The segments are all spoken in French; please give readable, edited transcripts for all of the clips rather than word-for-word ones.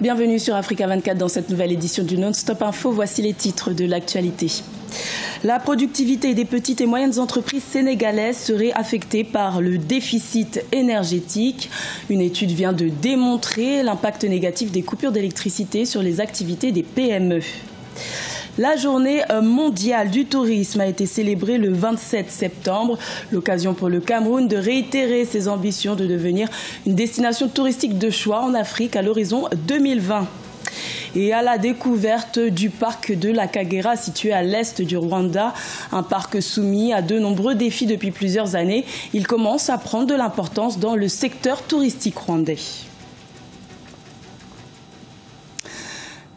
Bienvenue sur Africa 24 dans cette nouvelle édition du Non-Stop Info. Voici les titres de l'actualité. La productivité des petites et moyennes entreprises sénégalaises serait affectée par le déficit énergétique. Une étude vient de démontrer l'impact négatif des coupures d'électricité sur les activités des PME. La journée mondiale du tourisme a été célébrée le 27 septembre. L'occasion pour le Cameroun de réitérer ses ambitions de devenir une destination touristique de choix en Afrique à l'horizon 2020. Et à la découverte du parc de la Kagera situé à l'est du Rwanda, un parc soumis à de nombreux défis depuis plusieurs années, il commence à prendre de l'importance dans le secteur touristique rwandais.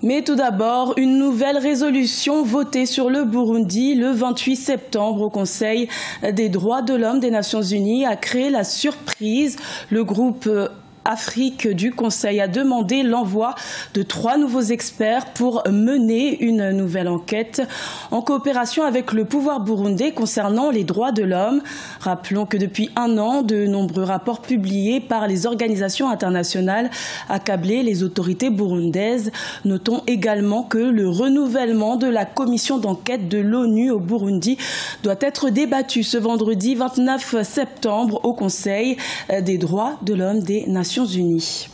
Mais tout d'abord, une nouvelle résolution votée sur le Burundi le 28 septembre au Conseil des droits de l'homme des Nations Unies a créé la surprise. Le groupe Afrique du Conseil a demandé l'envoi de 3 nouveaux experts pour mener une nouvelle enquête en coopération avec le pouvoir burundais concernant les droits de l'homme. Rappelons que depuis un an, de nombreux rapports publiés par les organisations internationales accablaient les autorités burundaises. Notons également que le renouvellement de la commission d'enquête de l'ONU au Burundi doit être débattu ce vendredi 29 septembre au Conseil des droits de l'homme des Nations Unies.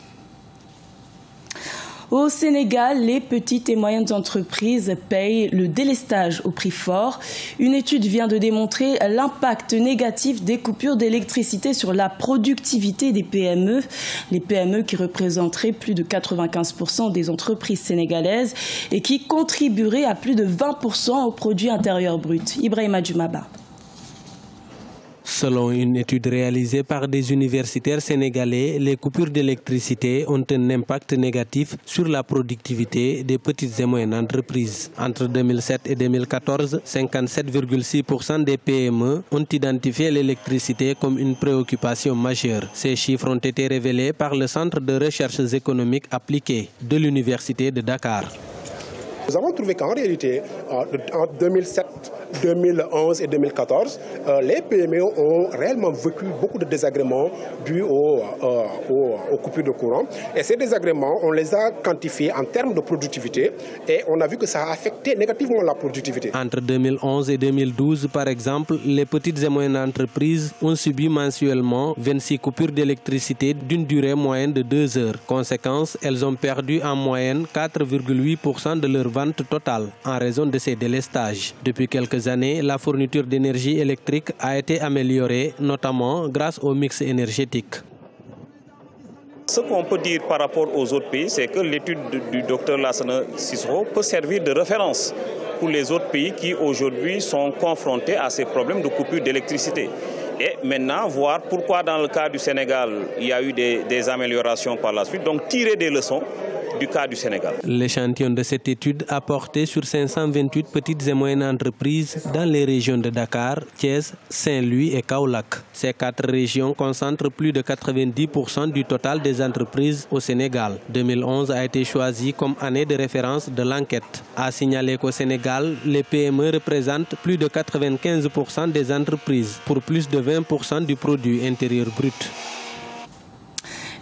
Au Sénégal, les petites et moyennes entreprises payent le délestage au prix fort. Une étude vient de démontrer l'impact négatif des coupures d'électricité sur la productivité des PME. Les PME qui représenteraient plus de 95% des entreprises sénégalaises et qui contribueraient à plus de 20% au produit intérieur brut. Ibrahima Djoumaba. Selon une étude réalisée par des universitaires sénégalais, les coupures d'électricité ont un impact négatif sur la productivité des petites et moyennes entreprises. Entre 2007 et 2014, 57,6% des PME ont identifié l'électricité comme une préoccupation majeure. Ces chiffres ont été révélés par le Centre de recherches économiques appliquées de l'Université de Dakar. Nous avons trouvé qu'en réalité, en 2007, 2011 et 2014, les PME ont réellement vécu beaucoup de désagréments dus aux coupures de courant. Et ces désagréments, on les a quantifiés en termes de productivité et on a vu que ça a affecté négativement la productivité. Entre 2011 et 2012, par exemple, les petites et moyennes entreprises ont subi mensuellement 26 coupures d'électricité d'une durée moyenne de 2 heures. Conséquence, elles ont perdu en moyenne 4,8% de leur vente totale en raison de ces délestages. Depuis quelques années, la fourniture d'énergie électrique a été améliorée, notamment grâce au mix énergétique. Ce qu'on peut dire par rapport aux autres pays, c'est que l'étude du Dr Lassana Cissokho peut servir de référence pour les autres pays qui aujourd'hui sont confrontés à ces problèmes de coupure d'électricité. Et maintenant, voir pourquoi dans le cas du Sénégal, il y a eu des améliorations par la suite, donc tirer des leçons du cas du Sénégal. L'échantillon de cette étude a porté sur 528 petites et moyennes entreprises dans les régions de Dakar, Thiès, Saint-Louis et Kaolack. Ces 4 régions concentrent plus de 90% du total des entreprises au Sénégal. 2011 a été choisi comme année de référence de l'enquête. À signaler qu'au Sénégal, les PME représentent plus de 95% des entreprises pour plus de 20% du produit intérieur brut.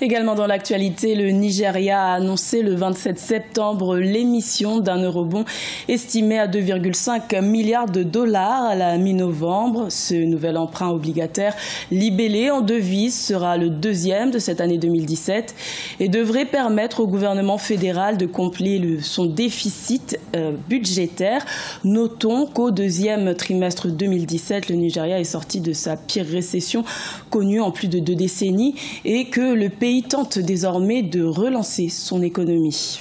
Également dans l'actualité, le Nigeria a annoncé le 27 septembre l'émission d'un eurobond estimé à 2,5 milliards de dollars à la mi-novembre. Ce nouvel emprunt obligataire libellé en devises sera le 2e de cette année 2017 et devrait permettre au gouvernement fédéral de combler son déficit budgétaire. Notons qu'au 2e trimestre 2017, le Nigeria est sorti de sa pire récession connue en plus de 2 décennies et que le pays tente désormais de relancer son économie.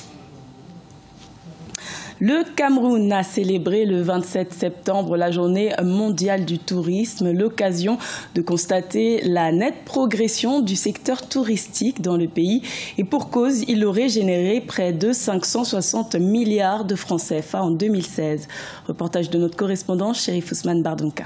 Le Cameroun a célébré le 27 septembre la journée mondiale du tourisme, l'occasion de constater la nette progression du secteur touristique dans le pays. Et pour cause, il aurait généré près de 560 milliards de francs CFA en 2016. Reportage de notre correspondant Chérif Ousmane Bardonka.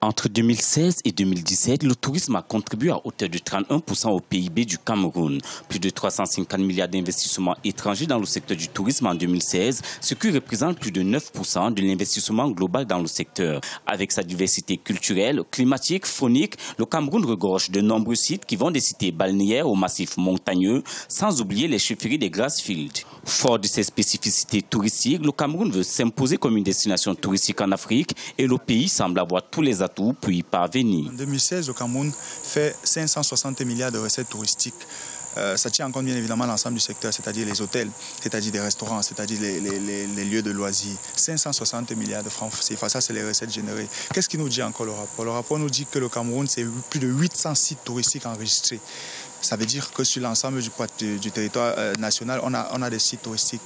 Entre 2016 et 2017, le tourisme a contribué à hauteur de 31% au PIB du Cameroun. Plus de 350 milliards d'investissements étrangers dans le secteur du tourisme en 2016, ce qui représente plus de 9% de l'investissement global dans le secteur. Avec sa diversité culturelle, climatique, faunique, le Cameroun regorge de nombreux sites qui vont des cités balnéaires aux massifs montagneux, sans oublier les chefferies des Grassfields. Fort de ses spécificités touristiques, le Cameroun veut s'imposer comme une destination touristique en Afrique et le pays semble avoir tous les atouts pour y parvenir. En 2016, le Cameroun fait 560 milliards de recettes touristiques. Ça tient en compte bien évidemment l'ensemble du secteur, c'est-à-dire les hôtels, c'est-à-dire des restaurants, c'est-à-dire les lieux de loisirs. 560 milliards de francs CFA, ça c'est les recettes générées. Qu'est-ce qui nous dit encore le rapport? Le rapport nous dit que le Cameroun, c'est plus de 800 sites touristiques enregistrés. Ça veut dire que sur l'ensemble du territoire national, on a des sites touristiques.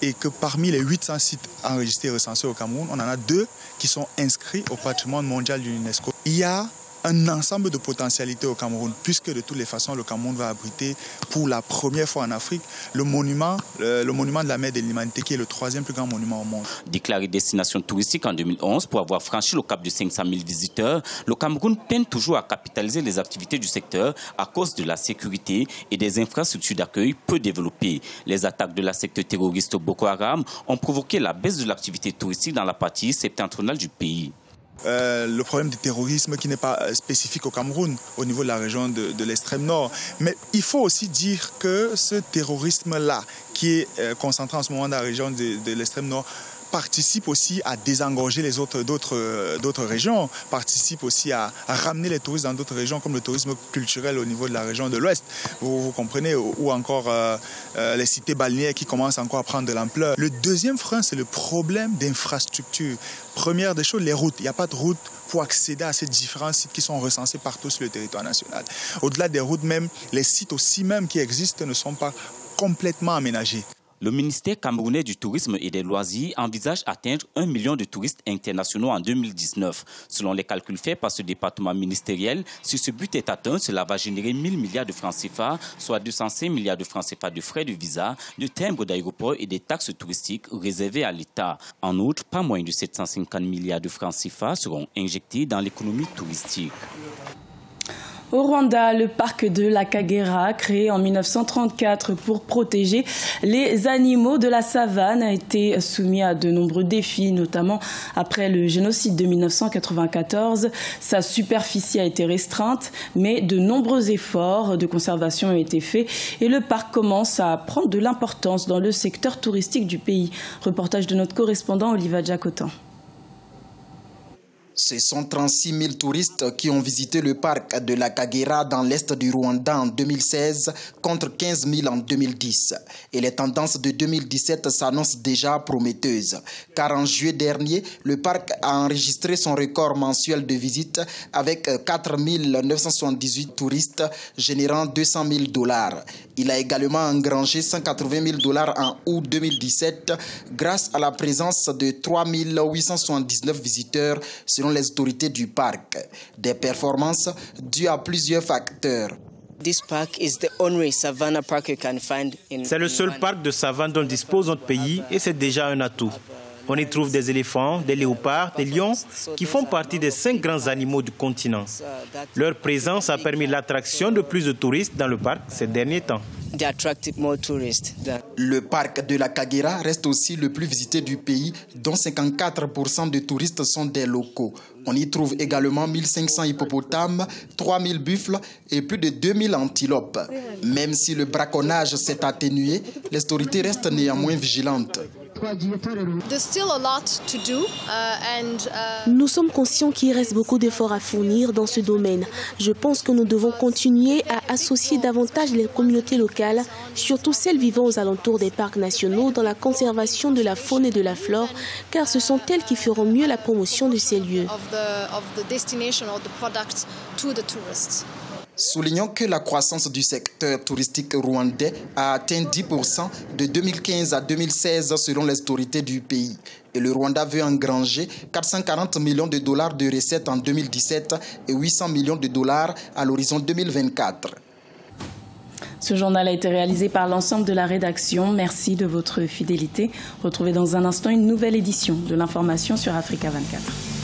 Et que parmi les 800 sites enregistrés et recensés au Cameroun, on en a 2 qui sont inscrits au patrimoine mondial de l'UNESCO. Il y a un ensemble de potentialités au Cameroun, puisque de toutes les façons, le Cameroun va abriter pour la première fois en Afrique le monument de la mer de l'humanité, qui est le 3e plus grand monument au monde. Déclaré destination touristique en 2011 pour avoir franchi le cap de 500 000 visiteurs, le Cameroun peine toujours à capitaliser les activités du secteur à cause de la sécurité et des infrastructures d'accueil peu développées. Les attaques de la secte terroriste Boko Haram ont provoqué la baisse de l'activité touristique dans la partie septentrionale du pays. Le problème du terrorisme qui n'est pas spécifique au Cameroun, au niveau de la région de l'extrême nord. Mais il faut aussi dire que ce terrorisme-là, qui est concentré en ce moment dans la région de l'extrême nord, participe aussi à désengorger d'autres régions, participe aussi à ramener les touristes dans d'autres régions, comme le tourisme culturel au niveau de la région de l'Ouest, vous comprenez, ou encore les cités balnéaires qui commencent encore à prendre de l'ampleur. Le deuxième frein, c'est le problème d'infrastructure. Première des choses, les routes. Il n'y a pas de route pour accéder à ces différents sites qui sont recensés partout sur le territoire national. Au-delà des routes même, les sites aussi même qui existent ne sont pas complètement aménagés. Le ministère camerounais du tourisme et des loisirs envisage atteindre 1 million de touristes internationaux en 2019. Selon les calculs faits par ce département ministériel, si ce but est atteint, cela va générer 1 000 milliards de francs CFA, soit 205 milliards de francs CFA de frais de visa, de timbres d'aéroport et des taxes touristiques réservées à l'État. En outre, pas moins de 750 milliards de francs CFA seront injectés dans l'économie touristique. Au Rwanda, le parc de la Kagera, créé en 1934 pour protéger les animaux de la savane, a été soumis à de nombreux défis, notamment après le génocide de 1994. Sa superficie a été restreinte, mais de nombreux efforts de conservation ont été faits et le parc commence à prendre de l'importance dans le secteur touristique du pays. Reportage de notre correspondant Oliva Jacotan. Ce sont 36 000 touristes qui ont visité le parc de la Kagera dans l'est du Rwanda en 2016 contre 15 000 en 2010. Et les tendances de 2017 s'annoncent déjà prometteuses. Car en juillet dernier, le parc a enregistré son record mensuel de visites avec 4 978 touristes générant $200 000. Il a également engrangé $180 000 en août 2017 grâce à la présence de 3 879 visiteurs selon les autorités du parc. Des performances dues à plusieurs facteurs. C'est le seul parc de savane dont dispose notre pays et c'est déjà un atout. On y trouve des éléphants, des léopards, des lions qui font partie des 5 grands animaux du continent. Leur présence a permis l'attraction de plus de touristes dans le parc ces derniers temps. Le parc de la Kagera reste aussi le plus visité du pays, dont 54% de touristes sont des locaux. On y trouve également 1500 hippopotames, 3000 buffles et plus de 2000 antilopes. Même si le braconnage s'est atténué, les autorités restent néanmoins vigilantes. Nous sommes conscients qu'il reste beaucoup d'efforts à fournir dans ce domaine. Je pense que nous devons continuer à associer davantage les communautés locales, surtout celles vivant aux alentours des parcs nationaux, dans la conservation de la faune et de la flore, car ce sont elles qui feront mieux la promotion de ces lieux. Soulignons que la croissance du secteur touristique rwandais a atteint 10% de 2015 à 2016 selon les autorités du pays. Et le Rwanda veut engranger 440 millions de dollars de recettes en 2017 et 800 millions de dollars à l'horizon 2024. Ce journal a été réalisé par l'ensemble de la rédaction. Merci de votre fidélité. Retrouvez dans un instant une nouvelle édition de l'information sur Africa 24.